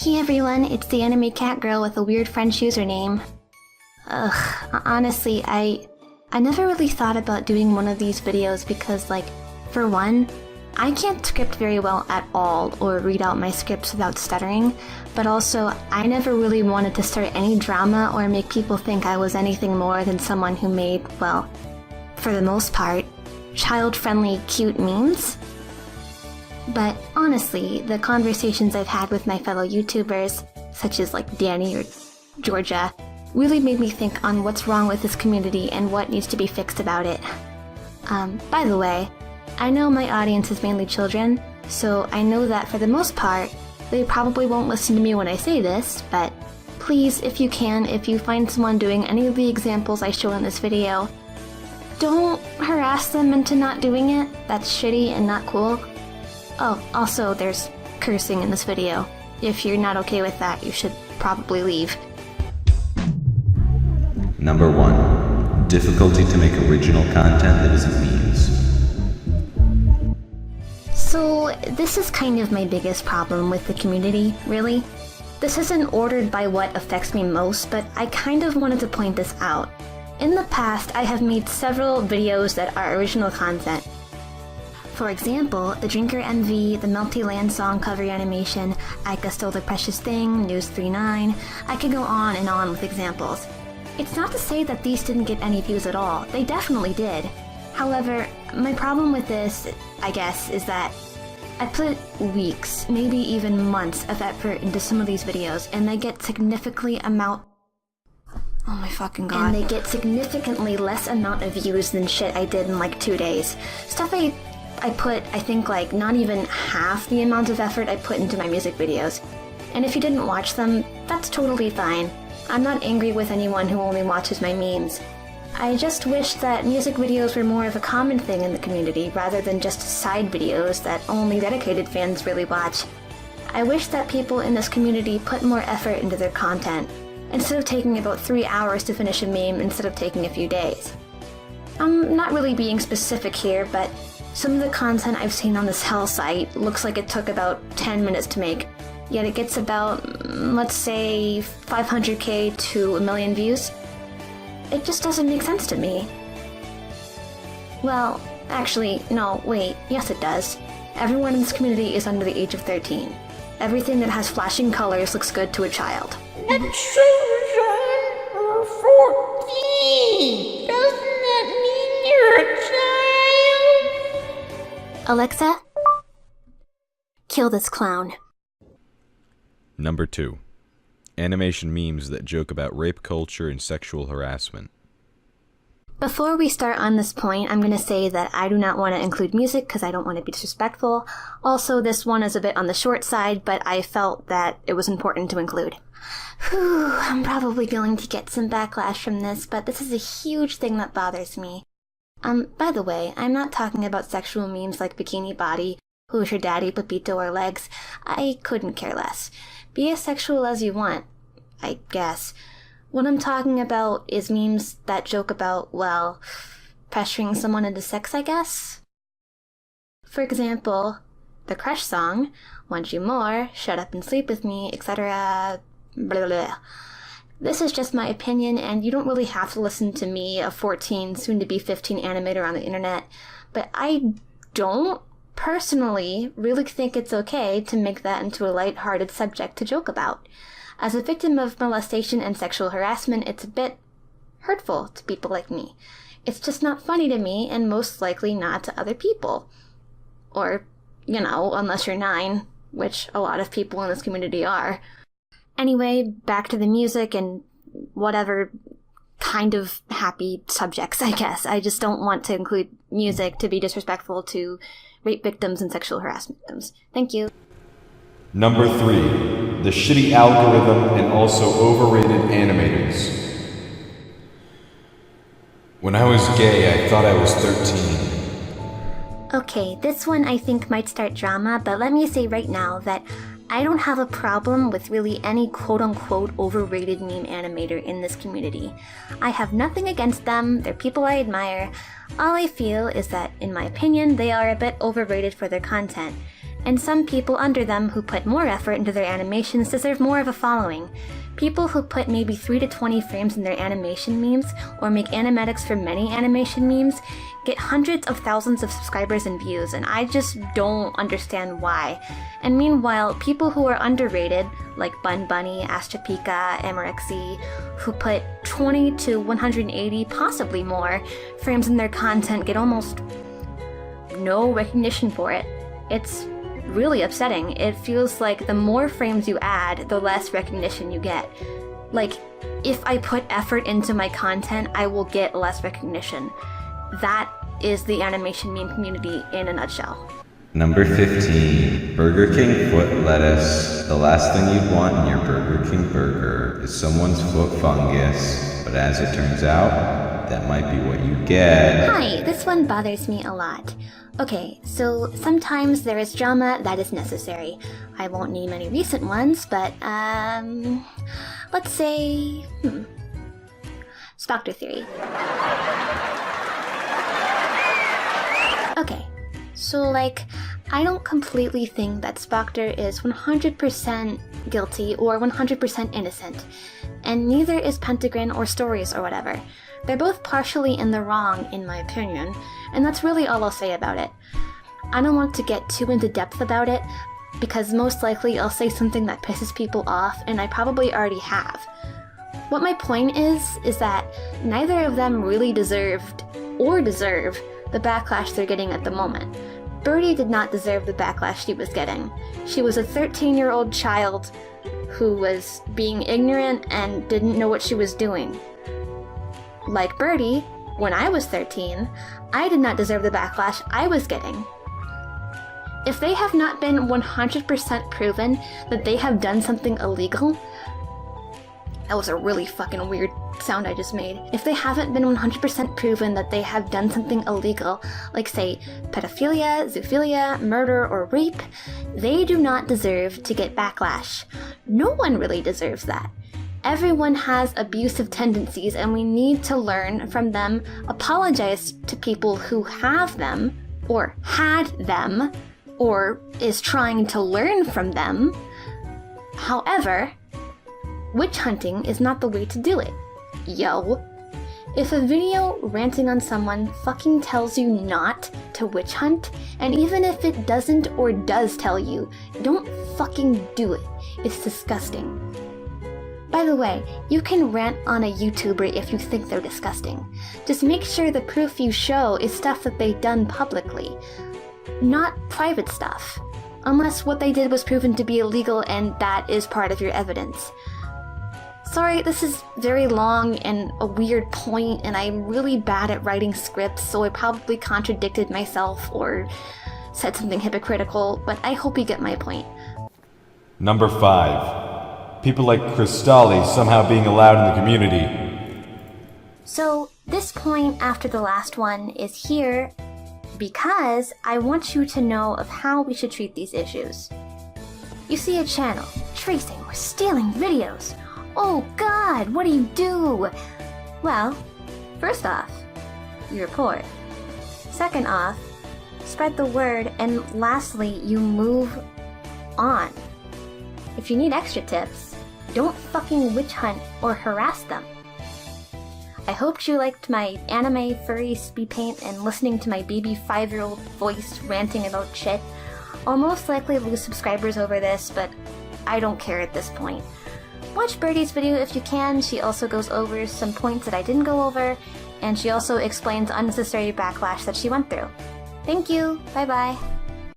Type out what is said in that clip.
Hey everyone, it's the anime cat girl with a weird French username. Honestly, I never really thought about doing one of these videos because, like, for one, I can't script very well at all or read out my scripts without stuttering, but also I never really wanted to start any drama or make people think I was anything more than someone who made, well, for the most part, child-friendly cute memes. But honestly, the conversations I've had with my fellow YouTubers, such as like Danny or Georgia, really made me think on what's wrong with this community and what needs to be fixed about it. By the way, I know my audience is mainly children, so I know that for the most part, they probably won't listen to me when I say this, but please, if you can, if you find someone doing any of the examples I show in this video, don't harass them into not doing it. That's shitty and not cool. Oh, also, there's cursing in this video. If you're not okay with that, you should probably leave. Number 1. Difficulty to make original content that isn't memes. So, this is kind of my biggest problem with the community, really. This isn't ordered by what affects me most, but I kind of wanted to point this out. In the past, I have made several videos that are original content. For example, the Drinker MV, the Melty Land song cover animation, Aika Stole the Precious Thing, News 39, I could go on and on with examples. It's not to say that these didn't get any views at all, they definitely did. However, my problem with this, I guess, is that I put weeks, maybe even months of effort into some of these videos, and they get significantly Oh my fucking god. And they get significantly less amount of views than shit I did in like 2 days. Stuff I put, I think, like, not even half the amount of effort I put into my music videos. And if you didn't watch them, that's totally fine. I'm not angry with anyone who only watches my memes. I just wish that music videos were more of a common thing in the community rather than just side videos that only dedicated fans really watch. I wish that people in this community put more effort into their content, instead of taking about 3 hours to finish a meme instead of taking a few days. I'm not really being specific here, but some of the content I've seen on this hell site looks like it took about 10 minutes to make, yet it gets about, let's say, 500k to 1 million views. It just doesn't make sense to me. Well, actually, no, wait, yes it does. Everyone in this community is under the age of 13. Everything that has flashing colors looks good to a child. The children are 14! Doesn't that mean you're a child? Alexa, kill this clown. Number 2. Animation memes that joke about rape culture and sexual harassment. Before we start on this point, I'm going to say that I do not want to include music because I don't want to be disrespectful. Also, this one is a bit on the short side, but I felt that it was important to include. Whew, I'm probably going to get some backlash from this, but this is a huge thing that bothers me. By the way, I'm not talking about sexual memes like Bikini Body, Who's Your Daddy, Pepito, or Legs. I couldn't care less. Be as sexual as you want, I guess. What I'm talking about is memes that joke about, well, pressuring someone into sex, I guess? For example, the Crush song, Want You More, Shut Up and Sleep With Me, etc. Blah, blah. This is just my opinion, and you don't really have to listen to me, a 14, soon-to-be 15 animator on the internet, but I don't personally really think it's okay to make that into a light-hearted subject to joke about. As a victim of molestation and sexual harassment, it's a bit hurtful to people like me. It's just not funny to me, and most likely not to other people. Or, you know, unless you're 9, which a lot of people in this community are. Anyway, back to the music and whatever kind of happy subjects, I guess. I just don't want to include music to be disrespectful to rape victims and sexual harassment victims. Thank you. Number 3. The shitty algorithm and also overrated animators. When I was gay, I thought I was 13. Okay, this one I think might start drama, but let me say right now that I don't have a problem with really any quote-unquote overrated meme animator in this community. I have nothing against them, they're people I admire. All I feel is that, in my opinion, they are a bit overrated for their content. and some people under them who put more effort into their animations deserve more of a following. People who put maybe 3 to 20 frames in their animation memes, or make animatics for many animation memes, get hundreds of thousands of subscribers and views, and I just don't understand why. And meanwhile, people who are underrated, like Bun Bunny, Astrapika, Emerexy, who put 20 to 180, possibly more, frames in their content get almost no recognition for it. It's really upsetting. It feels like the more frames you add, the less recognition you get. Like, if I put effort into my content, I will get less recognition. That is the animation meme community in a nutshell. Number 15. Burger King foot lettuce. The last thing you'd want in your Burger King burger is someone's foot fungus. But as it turns out, that might be what you get. Hi, this one bothers me a lot. Okay, so sometimes there is drama that is necessary. I won't name any recent ones, but, let's say, Spectre Theory. Okay, so like, I don't completely think that Spectre is 100% guilty or 100% innocent, and neither is Pentagon or Stories or whatever. They're both partially in the wrong, in my opinion, and that's really all I'll say about it. I don't want to get too into depth about it, because most likely I'll say something that pisses people off, and I probably already have. What my point is that neither of them really deserved, or deserve, the backlash they're getting at the moment. Birdie did not deserve the backlash she was getting. She was a 13-year-old child who was being ignorant and didn't know what she was doing. Like Birdie, when I was 13, I did not deserve the backlash I was getting. If they have not been 100% proven that they have done something illegal, that was a really fucking weird sound I just made. If they haven't been 100% proven that they have done something illegal, like say pedophilia, zoophilia, murder, or rape, they do not deserve to get backlash. No one really deserves that. Everyone has abusive tendencies, and we need to learn from them, apologize to people who have them, or had them, or is trying to learn from them. However, witch hunting is not the way to do it. Yo. If a video ranting on someone fucking tells you not to witch hunt, and even if it doesn't or does tell you, don't fucking do it. It's disgusting. By the way, you can rant on a YouTuber if you think they're disgusting. Just make sure the proof you show is stuff that they've done publicly, not private stuff. Unless what they did was proven to be illegal and that is part of your evidence. Sorry, this is very long and a weird point, and I'm really bad at writing scripts, so I probably contradicted myself or said something hypocritical, but I hope you get my point. Number 5. People like Cristalli somehow being allowed in the community. So, this point after the last one is here because I want you to know of how we should treat these issues. You see a channel tracing or stealing videos. Oh God, what do you do? Well, first off, you report. Second off, spread the word, and lastly, you move on. If you need extra tips, don't fucking witch hunt or harass them. I hoped you liked my anime furry speed paint and listening to my baby 5-year-old voice ranting about shit. I'll most likely lose subscribers over this, but I don't care at this point. Watch Birdie's video if you can. She also goes over some points that I didn't go over, and she also explains unnecessary backlash that she went through. Thank you. Bye bye.